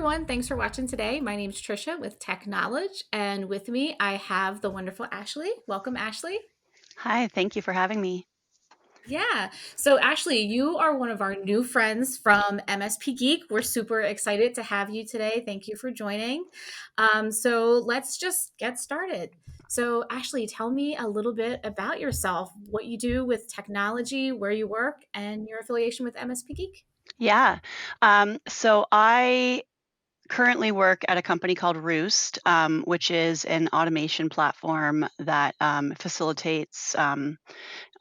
everyone. Thanks for watching today. My name is Tricia with Tech Knowledge, and with me I have the wonderful Ashley. Welcome, Ashley. Hi, thank you for having me. Yeah. So, Ashley, you are one of our new friends from MSP Geek. We're super excited to have you today. Thank you for joining. So, let's just get started. So, Ashley, tell me a little bit about yourself, what you do with technology, where you work, and your affiliation with MSP Geek. Yeah. So I currently work at a company called Rewst, which is an automation platform that facilitates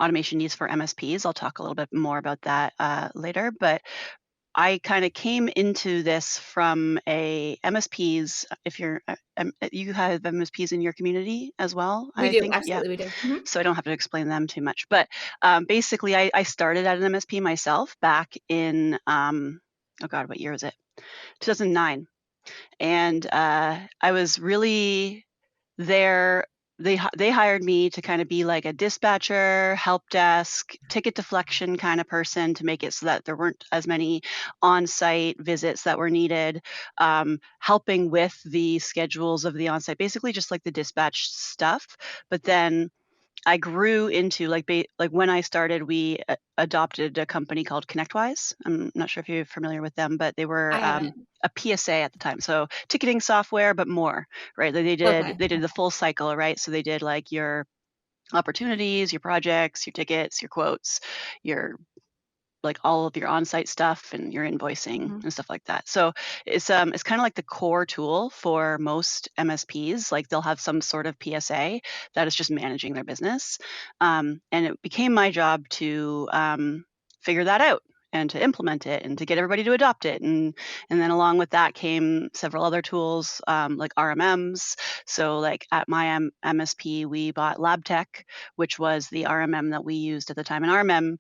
automation needs for MSPs. I'll talk a little bit more about that later. But I kind of came into this from a MSPs. If you're, you have MSPs in your community as well, We I do, think. Yeah. absolutely, we do. Mhm. So I don't have to explain them too much. But basically, I started at an MSP myself back in, oh God, what year was it? 2009. And I was really there. They hired me to kind of be like a dispatcher, help desk, ticket deflection kind of person to make it so that there weren't as many on-site visits that were needed, helping with the schedules of the on-site, basically just like the dispatch stuff. But then I grew into like when I started, we adopted a company called ConnectWise. I'm not sure if you're familiar with them, but they were I haven't. a PSA at the time, so ticketing software, but more, right? Like Okay. they did the full cycle, right? So they did like your opportunities, your projects, your tickets, your quotes, your like all of your on-site stuff and your invoicing Mhm. and stuff like that. So it's kind of like the core tool for most MSPs. Like they'll have some sort of PSA that is just managing their business. And it became my job to figure that out and to implement it and to get everybody to adopt it. And then along with that came several other tools like RMMs. So like at my MSP, we bought LabTech, which was the RMM that we used at the time. And RMM,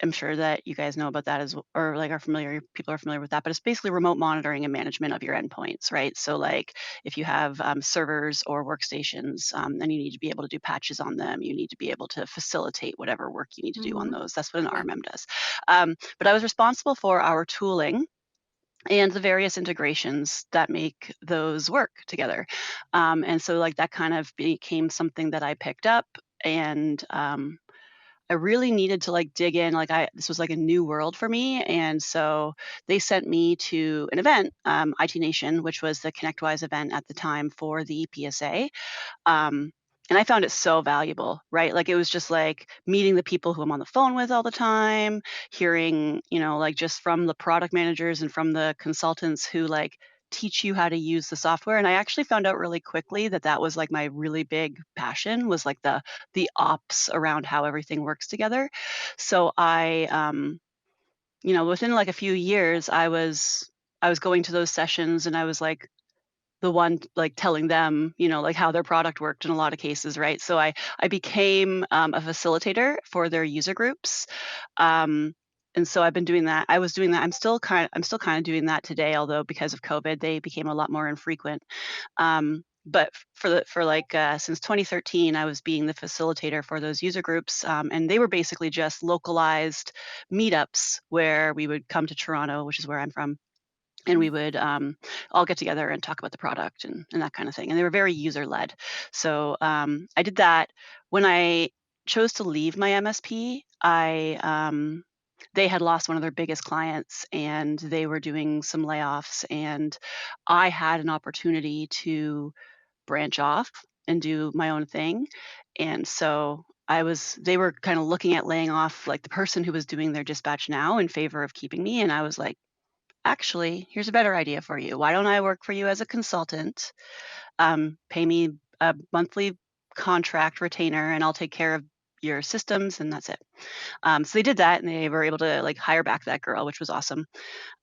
I'm sure that you guys know about that or like people are familiar with that, but it's basically remote monitoring and management of your endpoints, right? So like if you have servers or workstations, then you need to be able to do patches on them. You need to be able to facilitate whatever work you need to do on Mhm. those. That's what an Yeah. RMM does. But I was responsible for our tooling and the various integrations that make those work together. And so like that kind of became something that I picked up and I really needed to like dig in. This was like a new world for me, and so they sent me to an event, IT Nation, which was the ConnectWise event at the time for the PSA. Um, and I found it so valuable, right? Like it was just like meeting the people who I'm on the phone with all the time, hearing, like just from the product managers and from the consultants who like teach you how to use the software. And I actually found out really quickly that that was like my really big passion was like the ops around how everything works together. So within like a few years, I was going to those sessions and I was like the one like telling them, like how their product worked in a lot of cases, right? So I became a facilitator for their user groups. Um, and so I've been doing that. I was doing that. I'm still kind of doing that today, although because of COVID, they became a lot more infrequent. But since 2013, I was being the facilitator for those user groups, and they were basically just localized meetups where we would come to Toronto, which is where I'm from, and we would all get together and talk about the product and that kind of thing. And they were very user led. So I did that. When I chose to leave my MSP, they had lost one of their biggest clients and they were doing some layoffs. And I had an opportunity to branch off and do my own thing. And so they were kind of looking at laying off like the person who was doing their dispatch now in favor of keeping me. And I was like, actually, here's a better idea for you. Why don't I work for you as a consultant? Pay me a monthly contract retainer, and I'll take care of your systems, and that's it. So they did that, and they were able to like hire back that girl, which was awesome.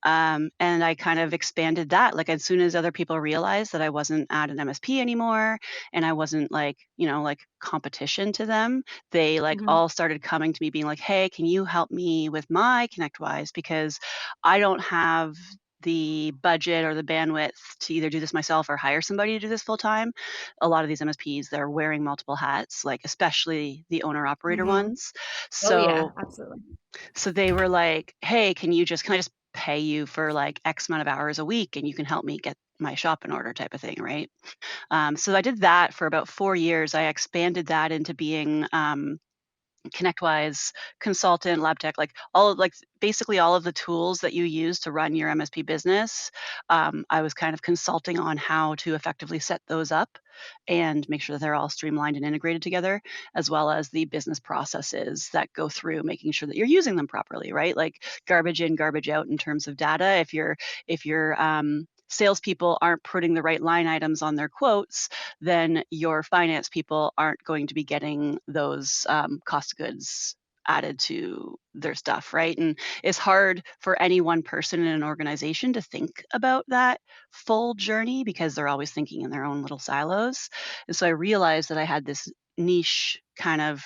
And I kind of expanded that. Like as soon as other people realized that I wasn't at an MSP anymore, and I wasn't like like competition to them, they like Mhm. all started coming to me, being like, "Hey, can you help me with my ConnectWise because I don't have." The budget or the bandwidth to either do this myself or hire somebody to do this full time. A lot of these MSPs, they're wearing multiple hats, like especially the owner operator Mhm. ones. Oh, yeah, So absolutely. so they were like, "Hey, can I just pay you for like X amount of hours a week and you can help me get my shop in order type of thing, right? So I did that for about 4 years. I expanded that into being ConnectWise consultant, lab tech, like all of like basically all of the tools that you use to run your MSP business. I was kind of consulting on how to effectively set those up and make sure that they're all streamlined and integrated together, as well as the business processes that go through making sure that you're using them properly, right? Like garbage in, garbage out in terms of data. If your salespeople aren't putting the right line items on their quotes, then your finance people aren't going to be getting those cost of goods added to their stuff, right? And it's hard for any one person in an organization to think about that full journey because they're always thinking in their own little silos. And so I realized that I had this niche kind of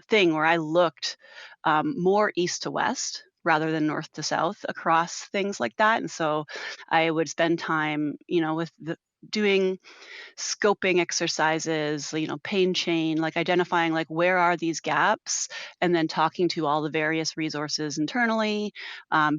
thing where I looked more east to west rather than north to south across things like that. And so I would spend time, with doing scoping exercises, pain chain, like identifying like where are these gaps, and then talking to all the various resources internally,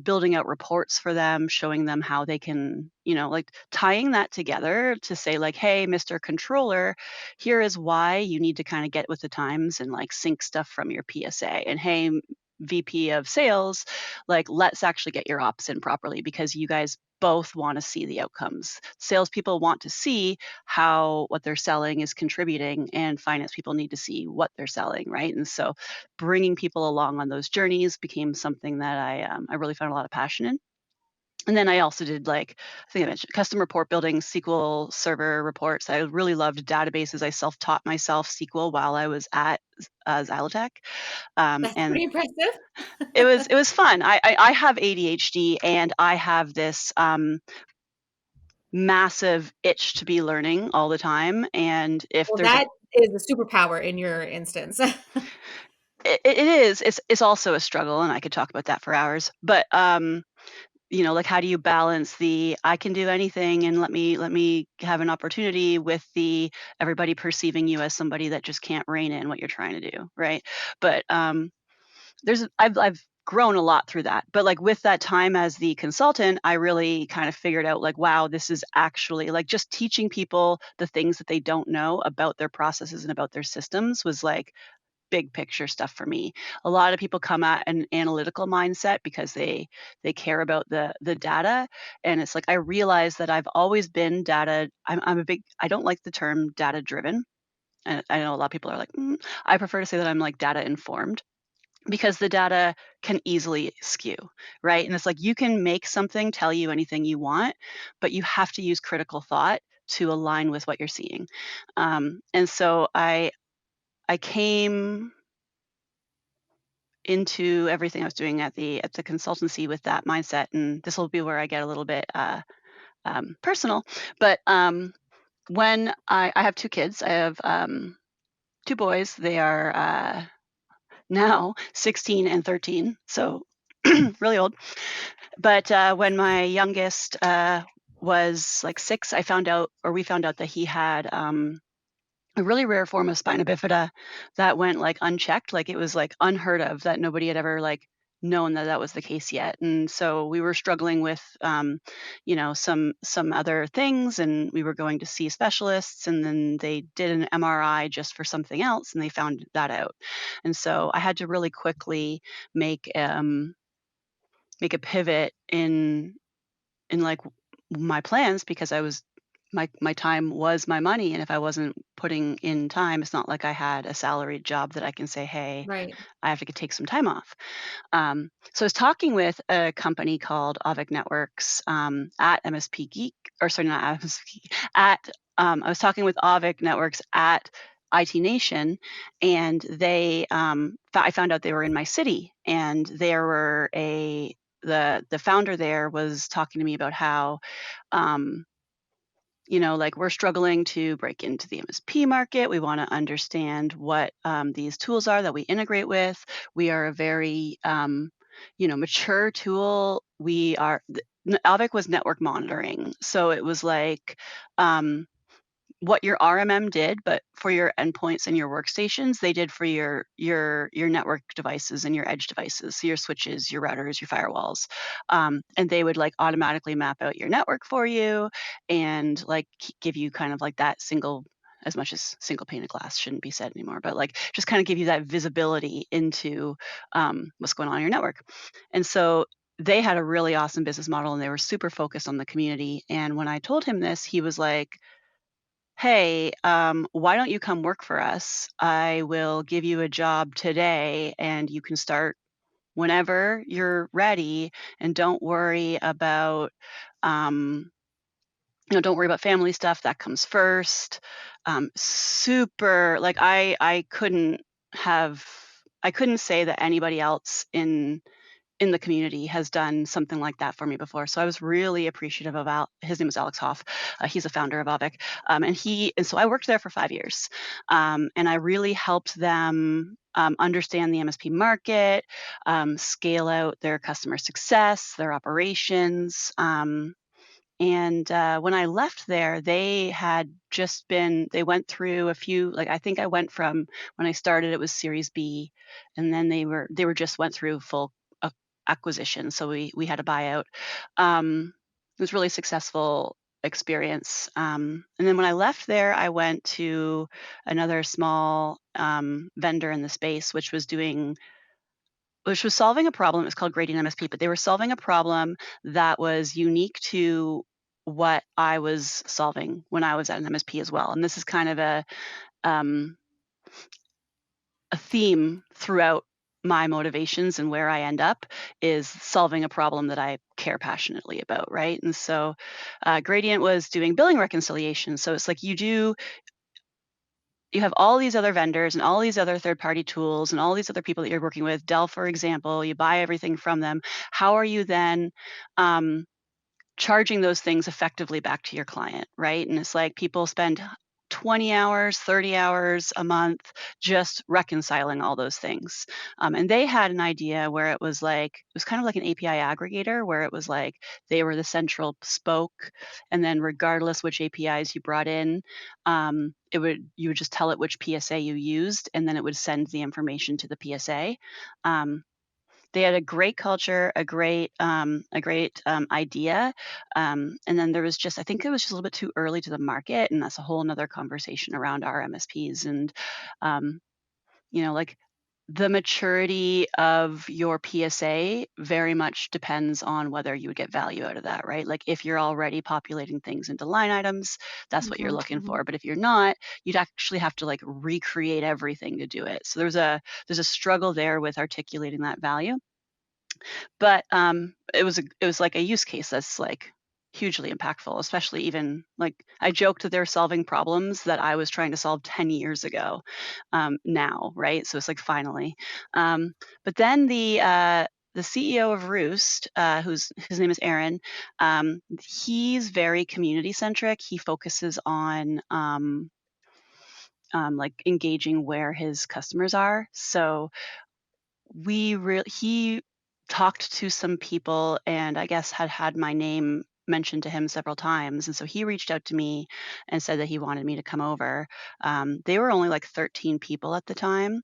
building out reports for them, showing them how they can, like tying that together to say like, hey, Mr. Controller, here is why you need to kind of get with the times and like sync stuff from your PSA. And hey, VP of sales, like let's actually get your ops in properly because you guys both want to see the outcomes. Salespeople want to see how what they're selling is contributing, and finance people need to see what they're selling, right? And so bringing people along on those journeys became something that I really found a lot of passion in. And then I also did, like, I think I mentioned custom report building, SQL Server reports. I really loved databases. I self-taught myself SQL while I was at Xylotech. That's And pretty impressive. it was fun. I have ADHD, and I have this massive itch to be learning all the time. And if Well, there's a that is a superpower in your instance. it is. It's also a struggle, and I could talk about that for hours. But like how do you balance the I can do anything and let me have an opportunity with the everybody perceiving you as somebody that just can't rein in what you're trying to do, right? But I've grown a lot through that. But like with that time as the consultant, I really kind of figured out like, wow, this is actually like just teaching people the things that they don't know about their processes and about their systems was like big picture stuff for me. A lot of people come at an analytical mindset because they care about the data, and it's like I realize that I've always been data. I'm a big. I don't like the term data driven, and I know a lot of people are like, I prefer to say that I'm like data informed because the data can easily skew, right? And it's like you can make something tell you anything you want, but you have to use critical thought to align with what you're seeing. And so I came into everything I was doing at the consultancy with that mindset, and this will be where I get a little bit personal. But when I have two kids, I have two boys. They are now 16 and 13, so really old. But when my youngest was like 6, we found out that he had a really rare form of spina bifida that went like unchecked, like it was like unheard of that nobody had ever like known that that was the case yet. And so we were struggling with some other things, and we were going to see specialists, and then they did an MRI just for something else and they found that out. And so I had to really quickly make a pivot in like my plans because I was my time was my money, and if I wasn't putting in time, it's not like I had a salaried job that I can say, hey, Right. I have to take some time off. So I was talking with a company called Avic Networks at MSP Geek, or sorry, not at MSP Geek, at I was talking with Avic Networks at IT Nation, and I found out they were in my city, and there were the founder there was talking to me about how um, like we're struggling to break into the MSP market. We want to understand what these tools are that we integrate with. We are a very, mature tool. Avic was network monitoring. So it was like, um, what your RMM did, but for your endpoints and your workstations, they did for your network devices and your edge devices, so your switches, your routers, your firewalls, and they would like automatically map out your network for you, and like give you kind of like that single, as much as single pane of glass shouldn't be said anymore, but like just kind of give you that visibility into what's going on in your network. And so they had a really awesome business model and they were super focused on the community. And when I told him this, he was like, hey, why don't you come work for us? I will give you a job today and you can start whenever you're ready, and don't worry about, um, don't worry about family stuff. That comes first. Super, like have, I couldn't say that anybody else in the community has done something like that for me before. So I was really appreciative of his name is Alex Hoff. He's a founder of Avik. And so I worked there for 5 years. And I really helped them understand the MSP market, scale out their customer success, their operations. And when I left there, they went through a few, like I think I went from when I started, it was Series B, and then they were just went through full uh, acquisition. So we had a buyout. It was really successful experience. And then when I left there, I went to another small vendor in the space, which was solving a problem. It was called Gradient MSP, but they were solving a problem that was unique to what I was solving when I was at an MSP as well. And this is kind of um, a theme throughout my motivations and where I end up is solving a problem that I care passionately about, right? And so Gradient was doing billing reconciliation. So it's like you have all these other vendors and all these other third-party tools and all these other people that you're working with. Dell, for example, you buy everything from them. How are you then charging those things effectively back to your client, right? And it's like people spend 20 hours, 30 hours a month just reconciling all those things. And they had an idea where it was kind of like an API aggregator where it was like they were the central spoke. And then regardless which APIs you brought in, you would just tell it which PSA you used, and then it would send the information to the PSA. Um, they had a great culture, a great idea, and then there was just, I think it was just a little bit too early to the market, and that's a whole another conversation around our MSPs and, um, like the maturity of your PSA very much depends on whether you would get value out of that, right? Like if you're already populating things into line items, that's what you're Mhm, looking mhm. for. But if you're not, you'd actually have to like recreate everything to do it. So there's a struggle there with articulating that value. But, it was like a use case that's, like, hugely impactful, especially even like, I joked that they're solving problems that I was trying to solve 10 years ago, now, right? So it's like, finally. Um, but then the CEO of Rewst, his name is Aaron, he's very community centric. He focuses on, like, engaging where his customers are. So he talked to some people and I guess had my name mentioned to him several times, and so he reached out to me and said that he wanted me to come over. They were only like 13 people at the time,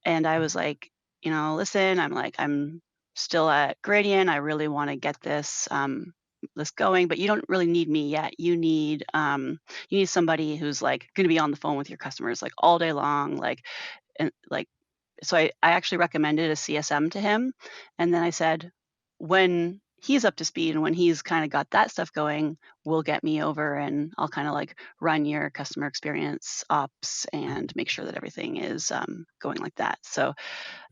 and I was like, listen, I'm still at Gradient. I really want to get this going, but you don't really need me yet. You need somebody who's like going to be on the phone with your customers like all day long, and like so I actually recommended a CSM to him. And then I said, when he's up to speed and when he's kind of got that stuff going, will get me over and I'll kind of like run your customer experience ops and make sure that everything is going like that. So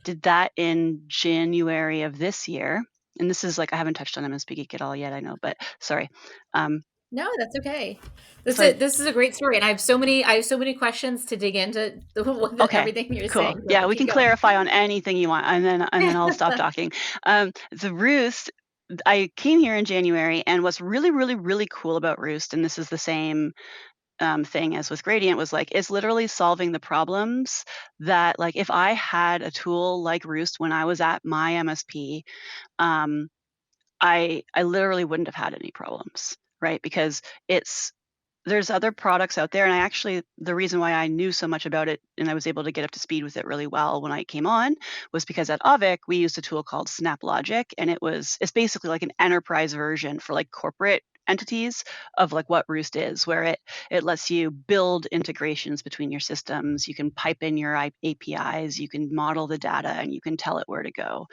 did that in January of this year. And this is like, I haven't touched on MSPGeek at all yet, I know, but sorry. Um, No, that's okay. so I, This is a great story, and I have so many questions to dig into okay, everything you're cool. saying. Yeah, So we keep can going. clarify on anything you want, and then I'll stop talking. The Roost, I came here in January, and what's really, really, really cool about Roost, and this is the same thing as with Gradient, was like it's literally solving the problems that, like, if I had a tool like Roost when I was at my MSP, um, I literally wouldn't have had any problems, right? Because it's there's other products out there, and I actually the reason why I knew so much about it and I was able to get up to speed with it really well when I came on was because at Avik, we used a tool called SnapLogic, and it's basically like an enterprise version for, like, corporate entities of, like, what Rewst is, where it lets you build integrations between your systems, you can pipe in your APIs, you can model the data, and you can tell it where to go.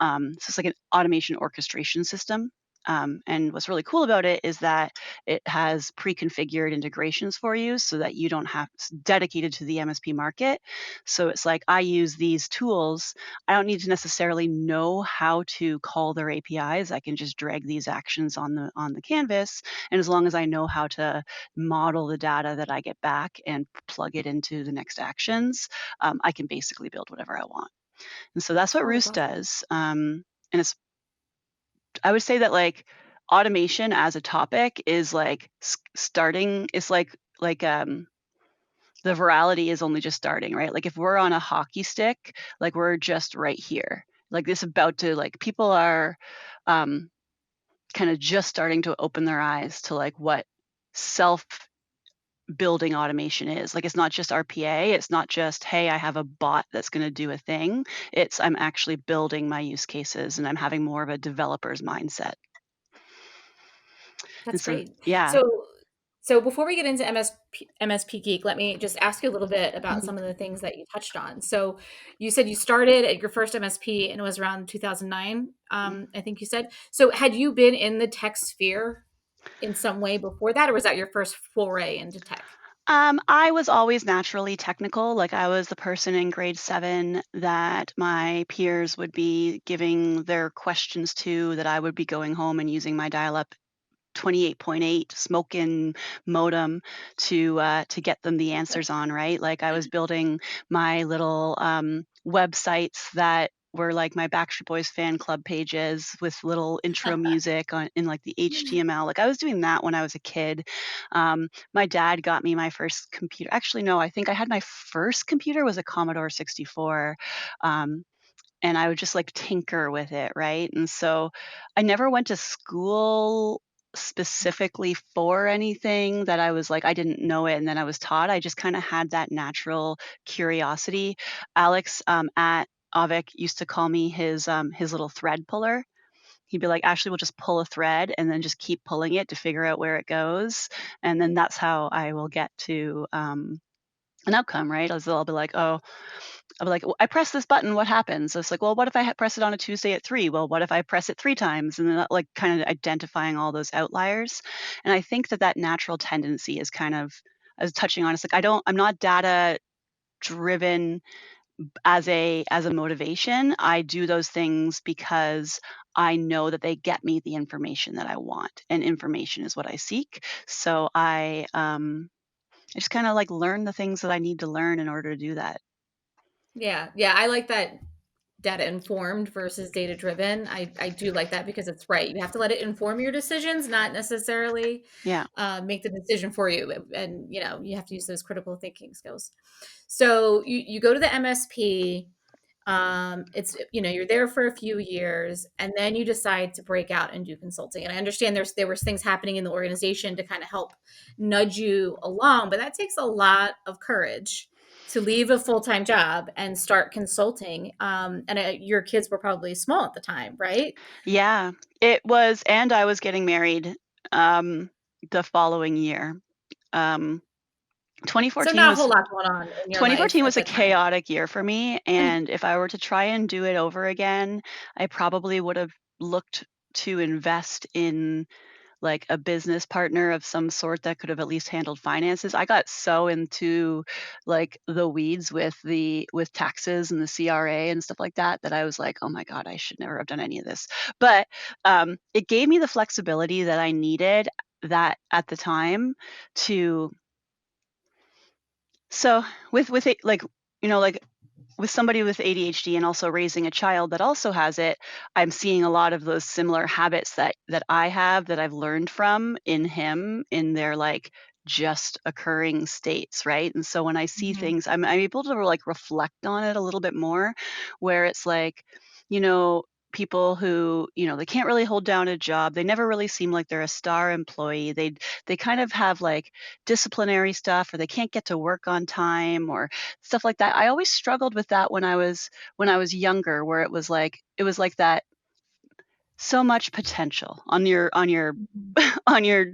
So it's like an automation orchestration system. And what's really cool about it is that it has pre-configured integrations for you so that you don't have it's dedicated to the MSP market. So it's like I use these tools. I don't need to necessarily know how to call their APIs. I can just drag these actions on the canvas. And as long as I know how to model the data that I get back and plug it into the next actions, I can basically build whatever I want. And so that's what Oh, that's Roost awesome. does. And it's I would say that like automation as a topic is like starting. It's like the virality is only just starting, right? Like if we're on a hockey stick, like we're just right here. Like this about to like people are um, kind of just starting to open their eyes to like what self building automation is. Like it's not just RPA, it's not just, hey, I have a bot that's going to do a thing. It's I'm actually building my use cases and I'm having more of a developer's mindset. And That's so great. yeah. So before we get into MSP Geek, let me just ask you a little bit about Mhm. some of the things that you touched on. So you said you started at your first MSP and it was around 2009, I think you said. So had you been in the tech sphere in some way before that, or was that your first foray into tech? I was always naturally technical. Like I was the person in grade 7 that my peers would be giving their questions to, that I would be going home and using my dial-up 28.8 smoking modem to get them the answers on, right? Like I was building my little websites that were like my Backstreet Boys fan club pages with little intro music on in like the HTML. Like I was doing that when I was a kid. My dad got me my first computer. Actually, no, I think I had my first computer was a Commodore 64. Um, and I would just like tinker with it, right? And so I never went to school specifically for anything that I was like, I didn't know it and then I was taught. I just kind of had that natural curiosity. Alex at Avik used to call me his little thread puller. He'd be like, Ashley will just pull a thread and then just keep pulling it to figure out where it goes. And then that's how I will get to an outcome, right? As I'll be like, oh, I'll be like, "Well, I press this button, what happens?" So it's like, "Well, what if I press it on a Tuesday at 3? Well, what if I press it 3 times?" And then, like, kind of identifying all those outliers. And I think that that natural tendency is kind of as touching on, it's like I'm not data driven as a motivation. I do those things because I know that they get me the information that I want, and information is what I seek. So I just kinda, like, learn the things that I need to learn in order to do that. Yeah, yeah, I like that data informed versus data driven. I do like that because it's right. You have to let it inform your decisions, not necessarily Yeah. make the decision for you. And you know, you have to use those critical thinking skills. So you go to the MSP. It's you know you're there for a few years, and then you decide to break out and do consulting. And I understand there was things happening in the organization to kind of help nudge you along, but that takes a lot of courage to leave a full-time job and start consulting. And your kids were probably small at the time, right? Yeah, it was and I was getting married, um, the following year. Um, So 2014 not a whole was lot going on in your life 2014 at was a the time. chaotic year for me, and if I were to try and do it over again, I probably would have looked to invest in like a business partner of some sort that could have at least handled finances. I got so into like the weeds with taxes and the CRA and stuff like that that I was like, "Oh my god, I should never have done any of this." But it gave me the flexibility that I needed that at the time to so with it like like with somebody with ADHD and also raising a child that also has it, I'm seeing a lot of those similar habits that I have that I've learned from in him in their like just occurring states, right? And so when I see Mhm. things, I'm able to like reflect on it a little bit more, where it's like, you know. people who, they can't really hold down a job. They never really seem like they're a star employee. They kind of have like disciplinary stuff, or they can't get to work on time or stuff like that. I always struggled with that when I was younger, where it was like that so much potential on your Mhm. on your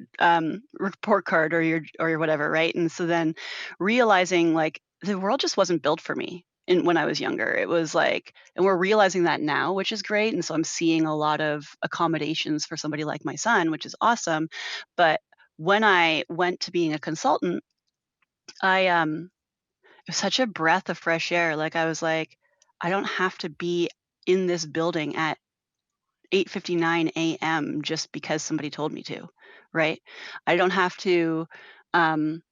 report card or your whatever, right? And so then realizing like the world just wasn't built for me when I was younger. It was like, and we're realizing that now, which is great. And so I'm seeing a lot of accommodations for somebody like my son, which is awesome. But when I went to being a consultant, it was such a breath of fresh air. Like I was like, I don't have to be in this building at 8:59 a.m. just because somebody told me to, right? I don't have to um,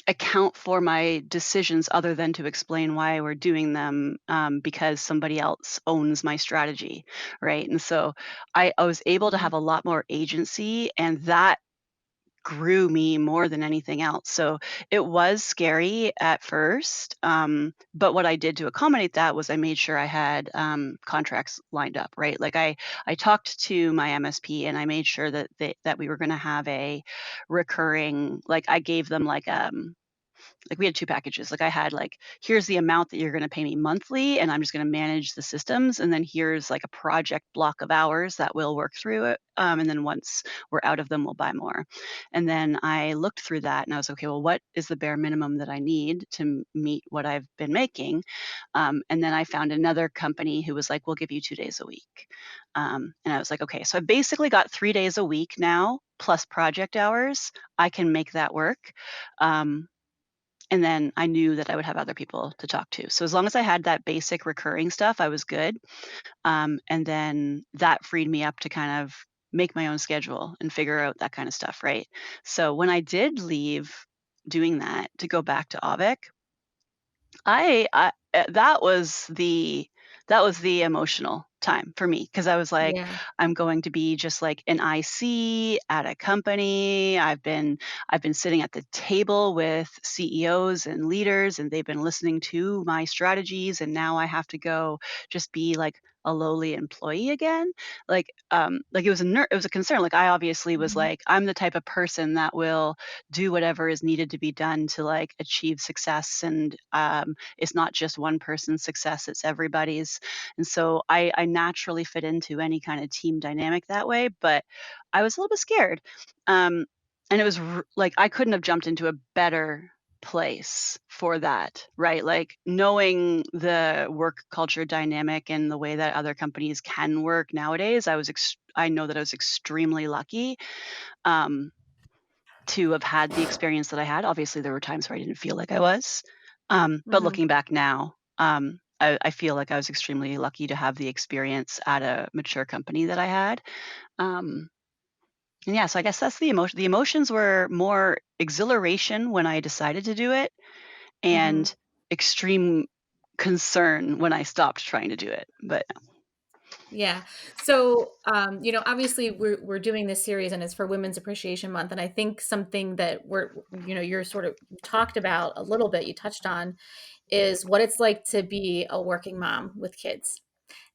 account for my decisions other than to explain why we're doing them, because somebody else owns my strategy, right? And so I was able to Mhm. have a lot more agency, and that grew me more than anything else. So it was scary at first, but what I did to accommodate that was I made sure I had contracts lined up, right? Like I talked to my MSP and I made sure that we were going to have a recurring, like I gave them like we had 2 packages. Like I had like, here's the amount that you're gonna pay me monthly, and I'm just gonna manage the systems, and then here's like a project block of hours that we'll work through it. And then once we're out of them, we'll buy more. And then I looked through that and I was okay, well, what is the bare minimum that I need to meet what I've been making? And then I found another company who was like, we'll give you 2 days a week. And I was like, okay, so I basically got 3 days a week now plus project hours. I can make that work. Um, and then I knew that I would have other people to talk to. So as long as I had that basic recurring stuff, I was good. And then that freed me up to kind of make my own schedule and figure out that kind of stuff, right? So when I did leave doing that to go back to Avik, that was the emotional time for me because I was like, Yeah. I'm going to be just like an IC at a company. I've been sitting at the table with CEOs and leaders, and they've been listening to my strategies, and now I have to go just be like a lowly employee again. Like it was it was a concern. Like I obviously was Mhm. like, I'm the type of person that will do whatever is needed to be done to like achieve success, and it's not just one person's success, it's everybody's. And so I naturally fit into any kind of team dynamic that way, but I was a little bit scared. And it was like I couldn't have jumped into a better place for that, right? Like knowing the work culture dynamic and the way that other companies can work nowadays, I know that I was extremely lucky. Um, to have had the experience that I had. Obviously, there were times where I didn't feel like I was. But Mhm. looking back now, I feel like I was extremely lucky to have the experience at a mature company that I had. Um, and yeah, so I guess that's the emotion. The emotions were more exhilaration when I decided to do it, Mhm. and extreme concern when I stopped trying to do it. But Yeah. So, obviously we're doing this series and it's for Women's Appreciation Month. And I think something that you're sort of you talked about a little bit, you touched on is what it's like to be a working mom with kids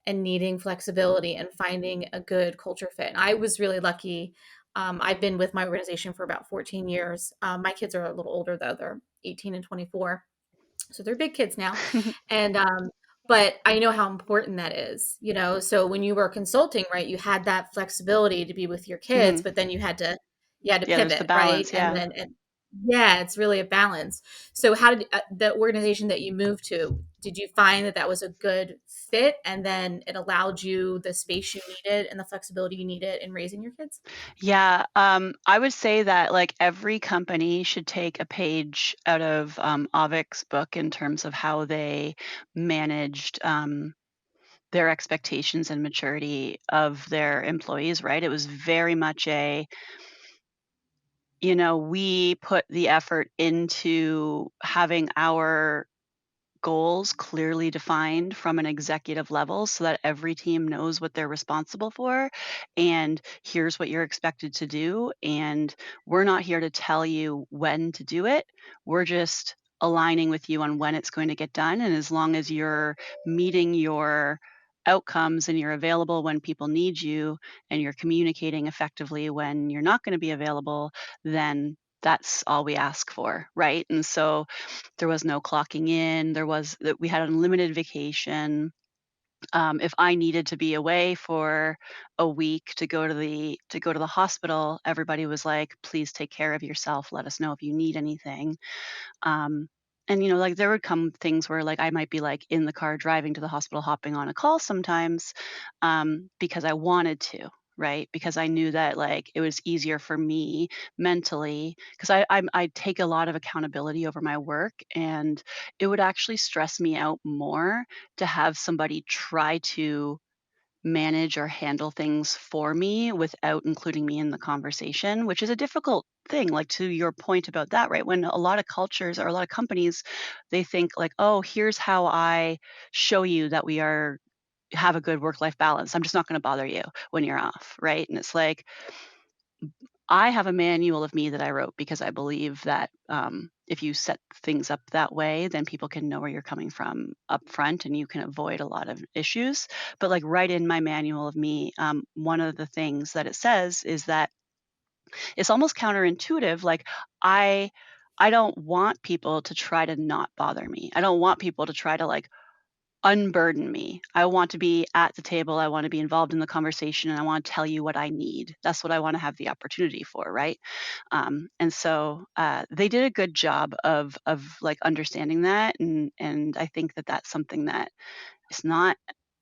and needing flexibility and finding a good culture fit. And I was really lucky. I've been with my organization for about 14 years. My kids are a little older though; they're 18 and 24, so they're big kids now. And but I know how important that is. So when you were consulting, right, you had that flexibility to be with your kids, mhm. but then you had to Yeah, there's the pivot, right? balance. And Yeah. then yeah, it's really a balance. So how did the organization that you moved to, did you find that that was a good fit and then it allowed you the space you needed and the flexibility you needed in raising your kids? Yeah, I would say that like every company should take a page out of Avik's book in terms of how they managed their expectations and maturity of their employees, right? It was very much we put the effort into having our goals clearly defined from an executive level so that every team knows what they're responsible for, and here's what you're expected to do, and we're not here to tell you when to do it. We're just aligning with you on when it's going to get done, and as long as you're meeting your outcomes and you're available when people need you and you're communicating effectively when you're not going to be available, then that's all we ask for, right? And so there was no clocking in, there was that we had unlimited vacation. If I needed to be away for a week to go to the hospital, everybody was like, "Please take care of yourself. Let us know if you need anything." Um, and like there would come things where like I might be like in the car driving to the hospital, hopping on a call sometimes, because I wanted to, right? Because I knew that like it was easier for me mentally because I take a lot of accountability over my work, and it would actually stress me out more to have somebody try to manage or handle things for me without including me in the conversation, which is a difficult thing. Like to your point about that, right? When a lot of cultures or a lot of companies, they think like, oh, here's how I show you that we are have a good work life balance. I'm just not going to bother you when you're off, right? And it's like I have a manual of me that I wrote because I believe that if you set things up that way, then people can know where you're coming from up front and you can avoid a lot of issues. But like right in my manual of me, one of the things that it says is that it's almost counterintuitive. Like I, I don't want people to try to not bother me. I don't want people to try to like unburden me. I want to be at the table. I want to be involved in the conversation and I want to tell you what I need. That's what I want to have the opportunity for, right? And so they did a good job of like understanding that, and I think that that's something that is not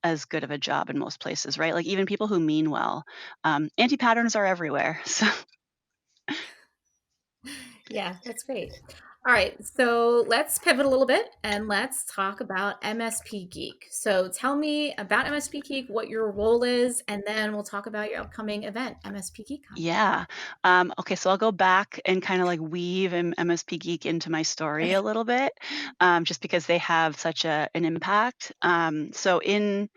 as good of a job in most places, right? Like even people who mean well, anti patterns are everywhere. So Yeah, that's great. All right, so let's pivot a little bit and let's talk about MSP Geek. So tell me about MSP Geek, what your role is, and then we'll talk about your upcoming event, MSP GeekCon. yeah. Okay, so I'll go back and kind of like weave MSP Geek into my story a little bit, just because they have such an impact. So in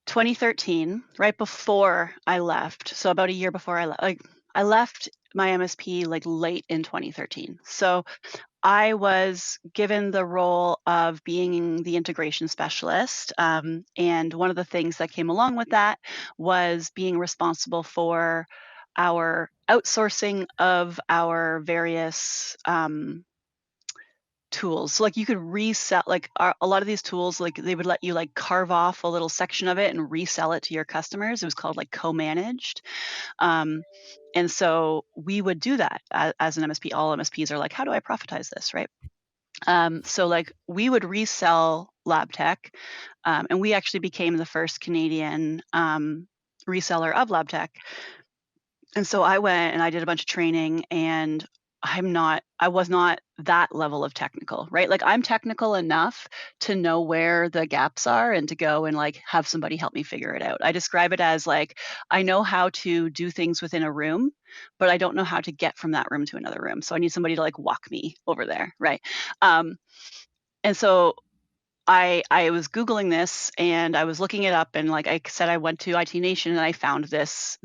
2013, right before I left, so about a year before I left my MSP like late in 2013. So I was given the role of being the integration specialist. And one of the things that came along with that was being responsible for our outsourcing of our various tools. So like you could resell like a lot of these tools, like they would let you like carve off a little section of it and resell it to your customers. It was called like co-managed. Um, and so we would do that as an MSP. All MSPs are like, how do I profitize this, right? So like we would resell lab tech, and we actually became the first Canadian reseller of lab tech. And so I went and I did a bunch of training, and I was not that level of technical, right? Like I'm technical enough to know where the gaps are and to go and like have somebody help me figure it out. I describe it as like I know how to do things within a room, but I don't know how to get from that room to another room. So I need somebody to like walk me over there, right? Um, and so I was Googling this and I was looking it up, and like I said, I went to IT Nation and I found this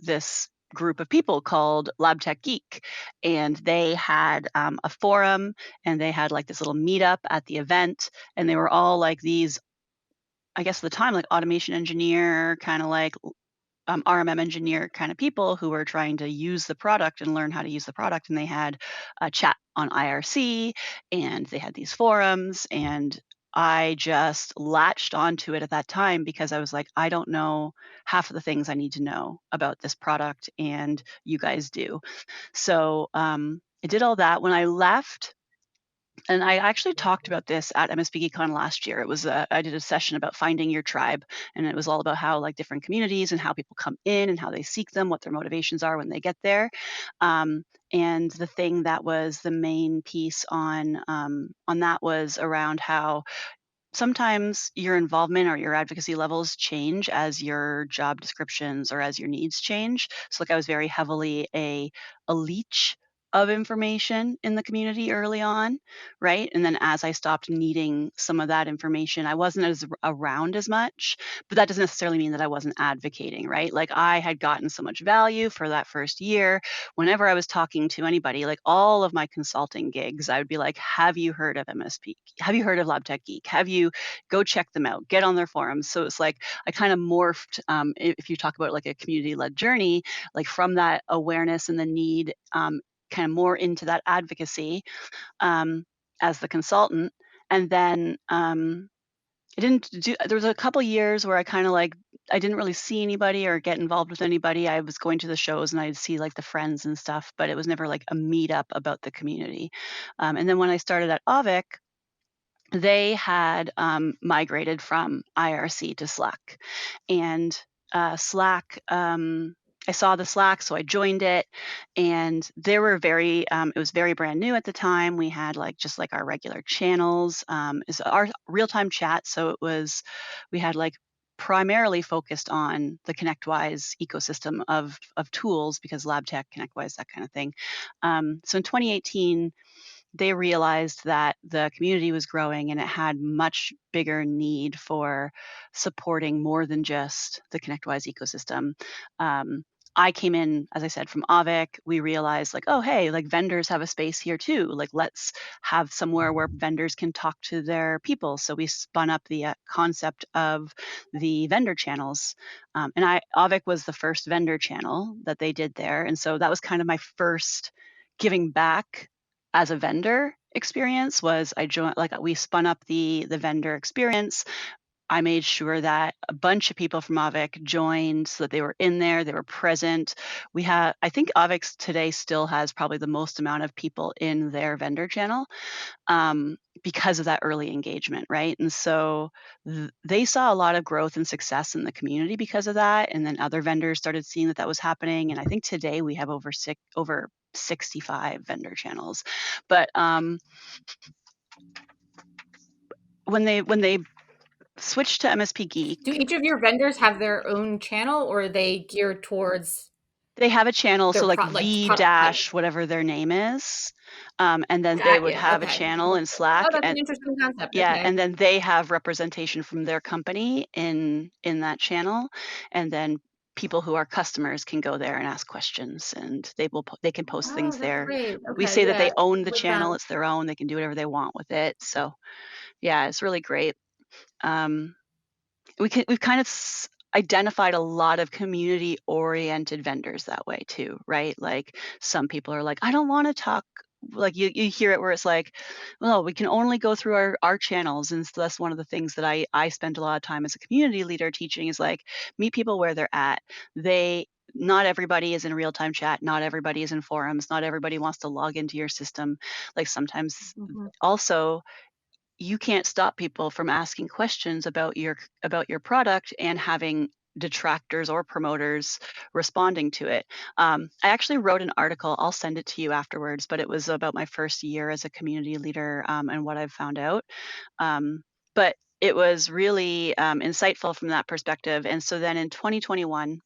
group of people called Lab Tech Geek, and they had a forum, and they had like this little meetup at the event, and they were all like these, I guess at the time, like automation engineer, kind of like RMM engineer kind of people who were trying to use the product and learn how to use the product. And they had a chat on IRC, and they had these forums. And I just latched onto it at that time because I was like, I don't know half of the things I need to know about this product, and you guys do. So I did all that. When I left, and I actually talked about this at MSPGeekCon last year. It was I did a session about finding your tribe, and it was all about how like different communities and how people come in and how they seek them, what their motivations are when they get there. Um, and the thing that was the main piece on that was around how sometimes your involvement or your advocacy levels change as your job descriptions or as your needs change. So like I was very heavily a leech of information in the community early on, right? And then as I stopped needing some of that information, I wasn't as around as much, but that doesn't necessarily mean that I wasn't advocating, right? Like I had gotten so much value for that first year. Whenever I was talking to anybody, like all of my consulting gigs, I would be like, have you heard of MSP? Have you heard of Lab Tech Geek? Have you go check them out, get on their forums. So it's like I kind of morphed, if you talk about like a community led journey, like from that awareness and the need, kind of more into that advocacy, as the consultant. And then I didn't do, there was a couple years where I kind of like, I didn't really see anybody or get involved with anybody. I was going to the shows and I'd see like the friends and stuff, but it was never like a meetup about the community. And then when I started at Avik, they had migrated from IRC to Slack. And Slack, I saw the Slack, so I joined it. And they were very, it was very brand new at the time. We had like just like our regular channels, is our real time chat. So it was, we had like primarily focused on the ConnectWise ecosystem of tools because LabTech, ConnectWise, that kind of thing. So in 2018, they realized that the community was growing and it had much bigger need for supporting more than just the ConnectWise ecosystem. Um, I came in, as I said, from Avik. We realized, like, oh, hey, like vendors have a space here too. Like, let's have somewhere where vendors can talk to their people. So we spun up the concept of the vendor channels. And Avik was the first vendor channel that they did there. And so that was kind of my first giving back as a vendor experience. Was I joined, like we spun up the vendor experience. I made sure that a bunch of people from Avik joined so that they were in there, they were present. We had, I think Avik today still has probably the most amount of people in their vendor channel, because of that early engagement, right? And so they saw a lot of growth and success in the community because of that. And then other vendors started seeing that that was happening. And I think today we have over 65 vendor channels. But when they switched to MSP Do Geek, each of your vendors have their own channel, or are they geared towards they have a channel, their so like product type? V dash whatever their name is, and then they Got would you. have a Okay. channel Oh, in Slack, that's an and interesting concept. yeah, Okay. and then they have representation from their company in that channel, and then people who are customers can go there and ask questions, and they can post things Oh, that's there. great. We Okay, say that yeah. they own the With channel; it's their own. They can do whatever they want with it. So yeah, it's really great. Um, we've kind of identified a lot of community oriented vendors that way too, right? Like some people are like, I don't want to talk, like you hear it where it's like, well, we can only go through our channels. And so that's one of the things that I spend a lot of time as a community leader teaching is like meet people where they're at. They Not everybody is in real time chat, not everybody is in forums, not everybody wants to log into your system. Like sometimes Mhm. also you can't stop people from asking questions about your product and having detractors or promoters responding to it. I actually wrote an article. I'll send it to you afterwards, but it was about my first year as a community leader, and what I've found out. Um, but it was really insightful from that perspective. And so then in 2021,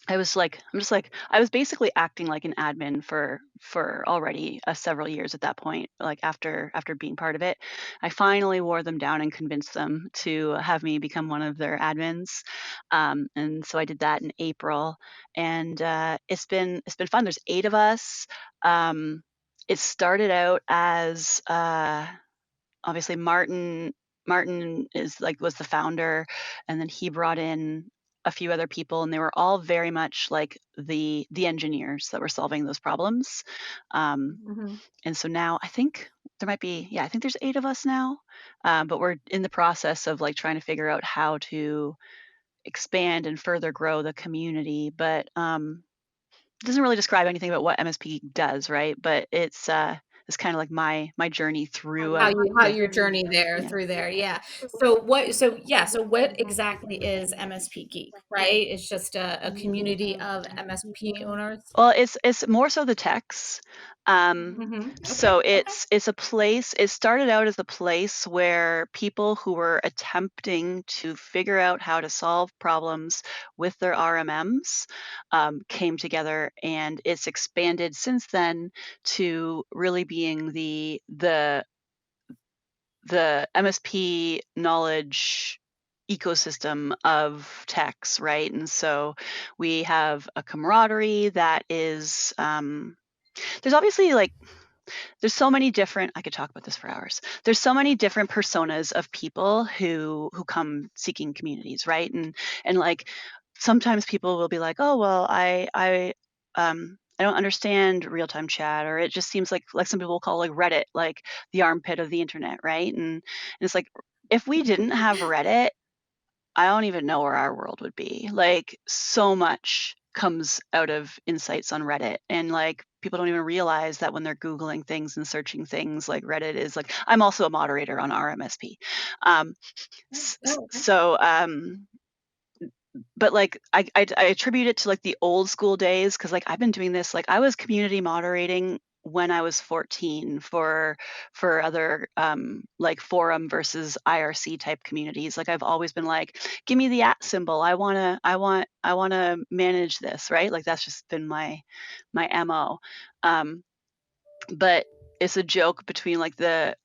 I was basically acting like an admin for already several years at that point. Like after being part of it, I finally wore them down and convinced them to have me become one of their admins. And so I did that in April, and it's been fun. There's 8 of us. Um, it started out as obviously Martin is like was the founder, and then he brought in a few other people, and they were all very much like the engineers that were solving those problems. um, Mhm. and so now I think there might be, yeah, I think there's 8 of us now, but we're in the process of like trying to figure out how to expand and further grow the community. But it doesn't really describe anything about what MSP does, right? But it's is kind of like my journey through how the your journey there yeah. through there. Yeah. So what exactly is MSP Geek, right? It's just a community of MSP owners. Well, it's more so the techs. Okay. So Okay. it's a place. It started out as a place where people who were attempting to figure out how to solve problems with their RMMs came together, and it's expanded since then to really being the MSP knowledge ecosystem of techs, right? And so we have a camaraderie that is there's obviously like there's so many different I could talk about this for hours. There's so many different personas of people who come seeking communities, right? And like sometimes people will be like, "Oh, well, I don't understand real-time chat," or it just seems like some people call like Reddit like the armpit of the internet, right? And it's like if we didn't have Reddit, I don't even know where our world would be. Like, so much comes out of insights on Reddit, and, like, people don't even realize that when they're Googling things and searching things, like, Reddit is like I'm also a moderator on RMSP. Um, s s Oh, okay. so, but, like, I attribute it to, like, the old school days because like, I've been doing this like, I was community moderating when I was 14 for other, like, forum versus IRC type communities. Like, I've always been like, "Give me the @ symbol. I wanna manage this," right? Like, that's just been my MO. Um but it's a joke between like the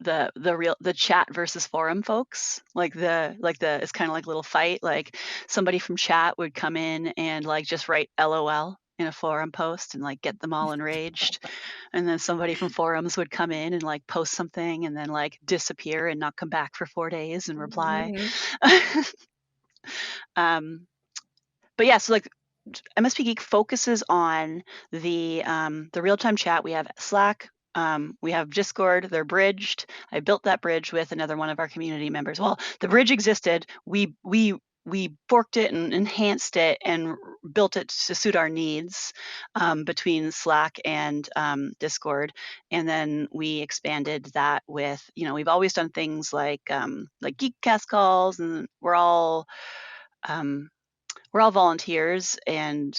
chat versus forum folks. Like the it's kind of like a little fight. Like somebody from chat would come in and like just write LOL in a forum post and like get them all enraged. And then somebody from forums would come in and like post something and then like disappear and not come back for 4 days and reply. Mhm. um, but yeah, so like MSP Geek focuses on the real time chat. We have Slack, we have Discord. They're bridged. I built that bridge with another one of our community members. Well, the bridge existed. We forked it and enhanced it and built it to suit our needs between Slack and Discord, and then we expanded that with we've always done things like Geekcast calls, and um, we're all volunteers and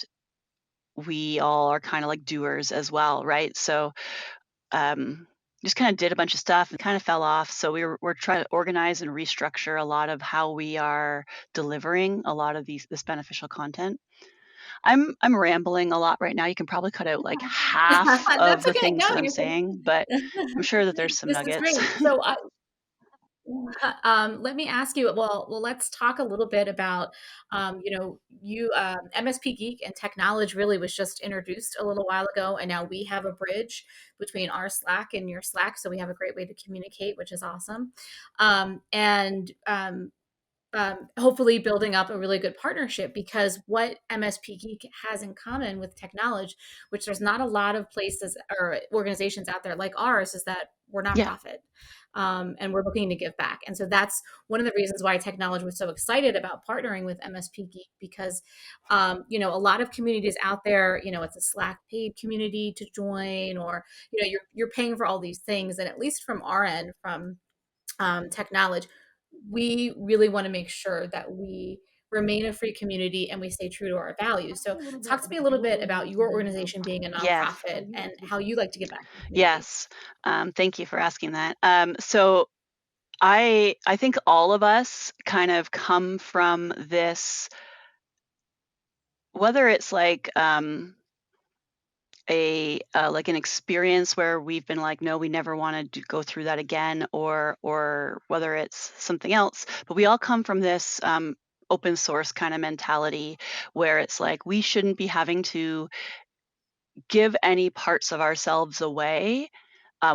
we all are kind of like doers as well, right? So um, just kind of did a bunch of stuff and kind of fell off. So we're trying to organize and restructure a lot of how we are delivering a lot of this beneficial content. I'm rambling a lot right now. You can probably cut out like half of That's the okay. things No, that I'm you're saying, but I'm sure that there's some this is nuggets. great. Let me ask you. Well, let's talk a little bit about, MSP Geek and Technology really was just introduced a little while ago, and now we have a bridge between our Slack and your Slack, so we have a great way to communicate, which is awesome. And Hopefully building up a really good partnership, because what MSP Geek has in common with Technology, which there's not a lot of places or organizations out there like ours, is that we're Yeah, nonprofit. And we're looking to give back. And so that's one of the reasons why Technology was so excited about partnering with MSP Geek, because, a lot of communities out there, it's a Slack paid community to join, or, you're paying for all these things. And at least from our end, from Technology, we really want to make sure that we remain a free community and we stay true to our values. So, talk to me a little bit about your organization being a yes, nonprofit and how you like to give back to the community. yes. Thank you for asking that. So I think all of us kind of come from this, whether it's like like an experience where we've been like, no, we never want to go through that again, or whether it's something else. But we all come from this open source kind of mentality where it's like we shouldn't be having to give any parts of ourselves away,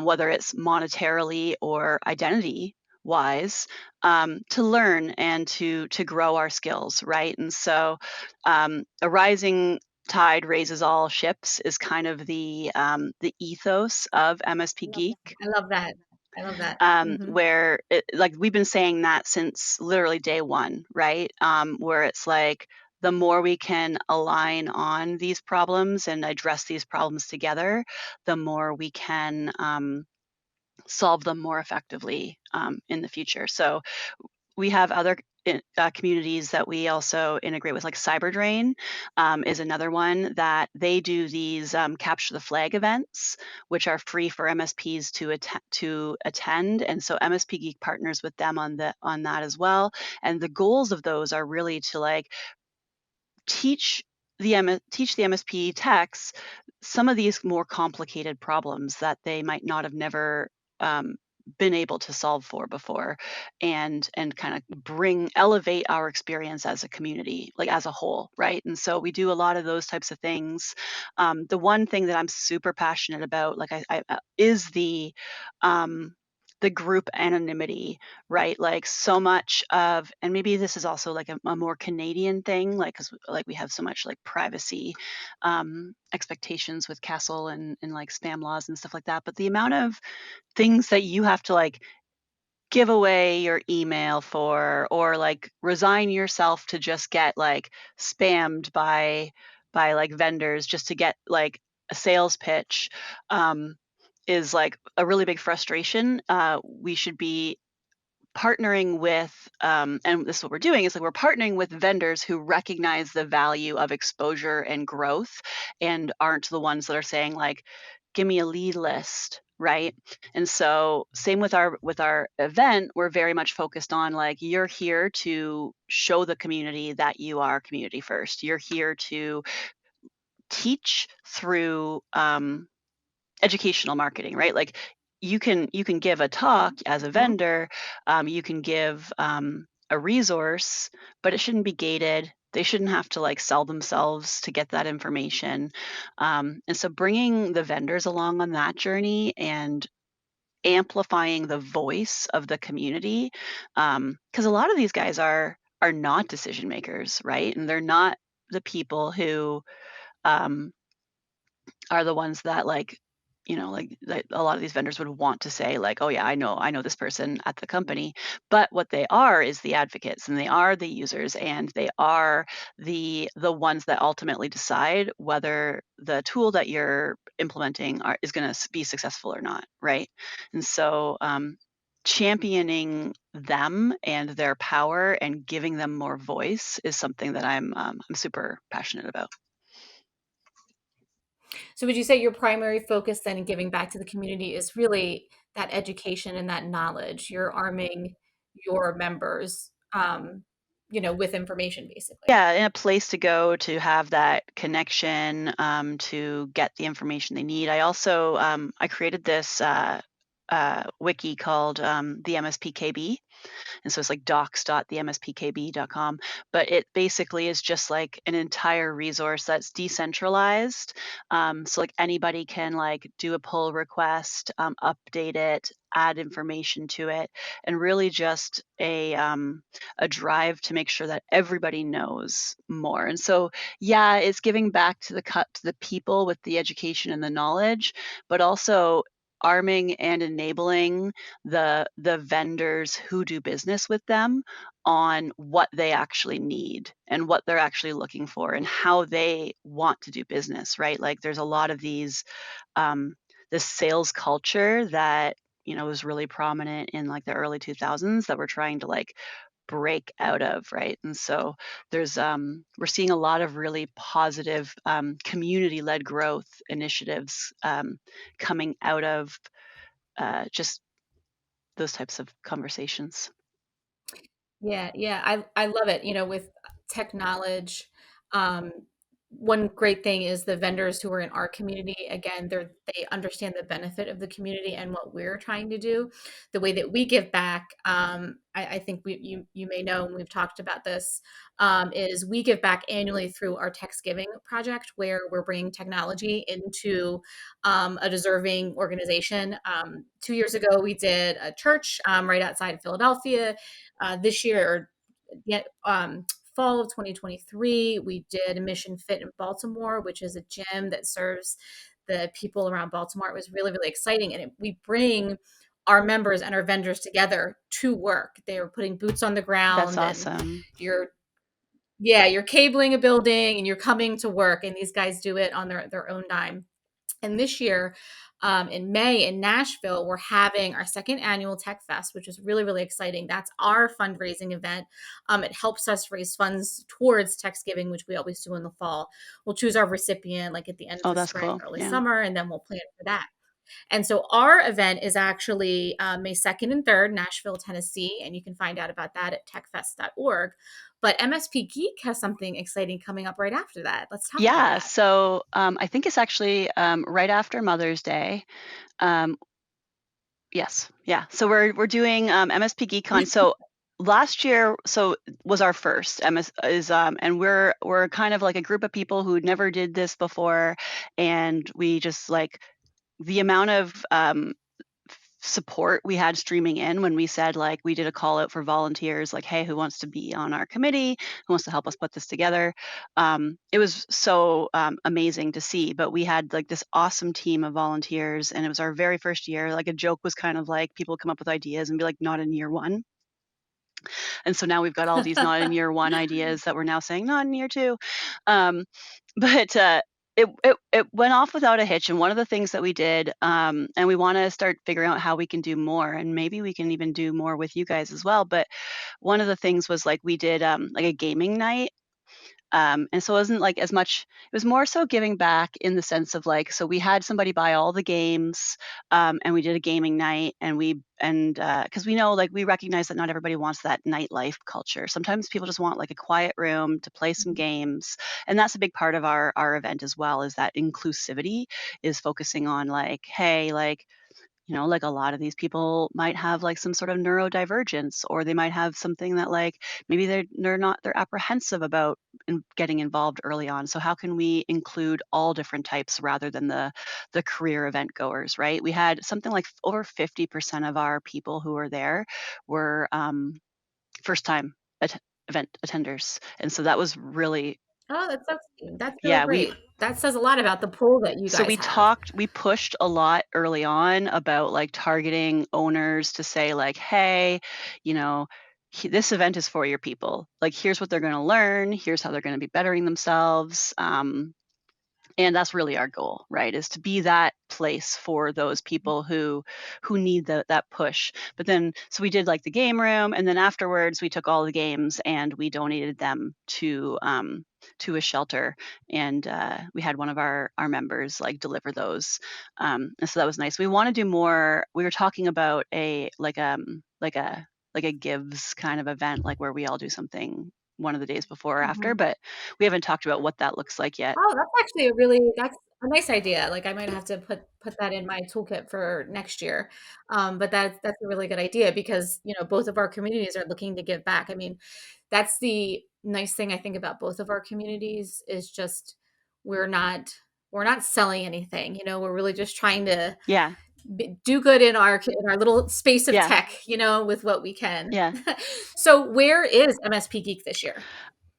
whether it's monetarily or identity wise, to learn and to grow our skills, right? And so, a rising tide raises all ships is kind of the ethos of I MSP love that. Geek. I love that. I love that. Where like we've been saying that since literally day one, right? Where it's like the more we can align on these problems and address these problems together, the more we can solve them more effectively in the future. So we have other communities that we also integrate with, like Cyberdrain is another one that they do these capture the flag events, which are free for MSPs to attend, and so MSP Geek partners with them on that as well. And the goals of those are really to like teach teach the MSP techs some of these more complicated problems that they might not have never um, been able to solve for before, and kind of elevate our experience as a community, like as a whole, right? And so we do a lot of those types of things. The one thing that I'm super passionate about, like is the group anonymity, right? Like so much of, and maybe this is also like a more Canadian thing, like because like we have so much like privacy expectations with Castle and like spam laws and stuff like that. But the amount of things that you have to like give away your email for, or like resign yourself to just get like spammed by like vendors just to get like a sales pitch is like a really big frustration. We should be partnering with, and this is what we're doing, is like we're partnering with vendors who recognize the value of exposure and growth and aren't the ones that are saying like, give me a lead list, right? And so same with our event, we're very much focused on like, you're here to show the community that you are community first. You're here to teach through educational marketing, right? Like you can give a talk as a vendor, you can give a resource, but it shouldn't be gated. They shouldn't have to like sell themselves to get that information. And so bringing the vendors along on that journey and amplifying the voice of the community, because a lot of these guys are not decision makers, right? And they're not the people who um, are the ones that like, like that a lot of these vendors would want to say like, oh yeah, I know this person at the company. But what they are is the advocates, and they are the users, and they are the ones that ultimately decide whether the tool that you're implementing is going to be successful or not, right? And so championing them and their power and giving them more voice is something that I'm super passionate about. So would you say your primary focus then in giving back to the community is really that education and that knowledge? You're arming your members, with information basically. Yeah, and a place to go to have that connection, to get the information they need. I also I created this wiki called the MSPKB, and so it's like docs.themspkb.com, but it basically is just like an entire resource that's decentralized. So like anybody can like do a pull request, update it, add information to it, and really just a drive to make sure that everybody knows more. And so yeah, it's giving back to the people with the education and the knowledge, but also arming and enabling the vendors who do business with them on what they actually need and what they're actually looking for and how they want to do business, right? Like there's a lot of this sales culture that was really prominent in like the early 2000s that we're trying to like break out of, right? And so we're seeing a lot of really positive community-led growth initiatives coming out of just those types of conversations. Yeah, yeah, I love it. With tech knowledge, um, one great thing is the vendors who are in our community. Again, they understand the benefit of the community and what we're trying to do. The way that we give back, I think you may know, and we've talked about this, is we give back annually through our Text Giving project, where we're bringing technology into a deserving organization. 2 years ago, we did a church right outside of Philadelphia. This year, or yet fall of 2023, we did Mission Fit in Baltimore, which is a gym that serves the people around Baltimore. It was really, really exciting. And we bring our members and our vendors together to work. They were putting boots on the That's ground, and awesome. you're, yeah, you're cabling a building and you're coming to work. And these guys do it on their own dime. And this year, in May in Nashville, we're having our second annual TEKFest, which is really, really exciting. That's our fundraising event. It helps us raise funds towards TeXgiving, which we always do in the fall. We'll choose our recipient like at the end of Oh, the that's spring, cool. early Yeah. summer, and then we'll plan for that. And so our event is actually May 2nd and 3rd, Nashville, Tennessee. And you can find out about that at techfest.org. But MSP Geek has something exciting coming up right after that. Let's talk about Yeah. that. So I think it's actually right after Mother's Day. Um, yes. Yeah. So we're doing MSPGeekCon. So last year was our first MS is and we're kind of like a group of people who never did this before, and we just like the amount of support we had streaming in when we said, like, we did a call out for volunteers, like, hey, who wants to be on our committee, who wants to help us put this together. It was so amazing to see, but we had like this awesome team of volunteers, and it was our very first year. Like, a joke was kind of like people come up with ideas and be like, not in year one. And so now we've got all these not in year one ideas that we're now saying not in year two. Um, but it went off without a hitch. And one of the things that we did, and we want to start figuring out how we can do more, and maybe we can even do more with you guys as well. But one of the things was like we did like a gaming night. And so it wasn't like as much, it was more so giving back in the sense of like, so we had somebody buy all the games, and we did a gaming night, and because we know, like, we recognize that not everybody wants that nightlife culture. Sometimes people just want like a quiet room to play some games. And that's a big part of our event as well, is that inclusivity is focusing on like, hey, like, like a lot of these people might have like some sort of neurodivergence, or they might have something that like maybe they're apprehensive about getting involved early on. So how can we include all different types rather than the career event goers, right? We had something like over 50% of our people who were there were first time event attenders, and so that was really, Oh, that's so sweet. That's really yeah, we great. That says a lot about the pool that you So guys have. we pushed a lot early on about like targeting owners to say like, hey, you know, this event is for your people. Like, here's what they're going to learn. Here's how they're going to be bettering themselves. And that's really our goal, right? Is to be that place for those people who need that push. But then, so we did like the game room, and then afterwards we took all the games and we donated them to a shelter, and we had one of our members like deliver those, and so that was nice. We want to do more. We were talking about a gives kind of event, like where we all do something one of the days before or after, Mhm. but we haven't talked about what that looks like yet. Oh, that's actually that's a nice idea. Like I might have to put that in my toolkit for next year. But that's a really good idea because, both of our communities are looking to give back. I mean, that's the nice thing I think about both of our communities is just we're not we're not selling anything. We're really just trying to Yeah, do good in our little space of yeah, tech, with what we can. yeah. So where is MSP Geek this year?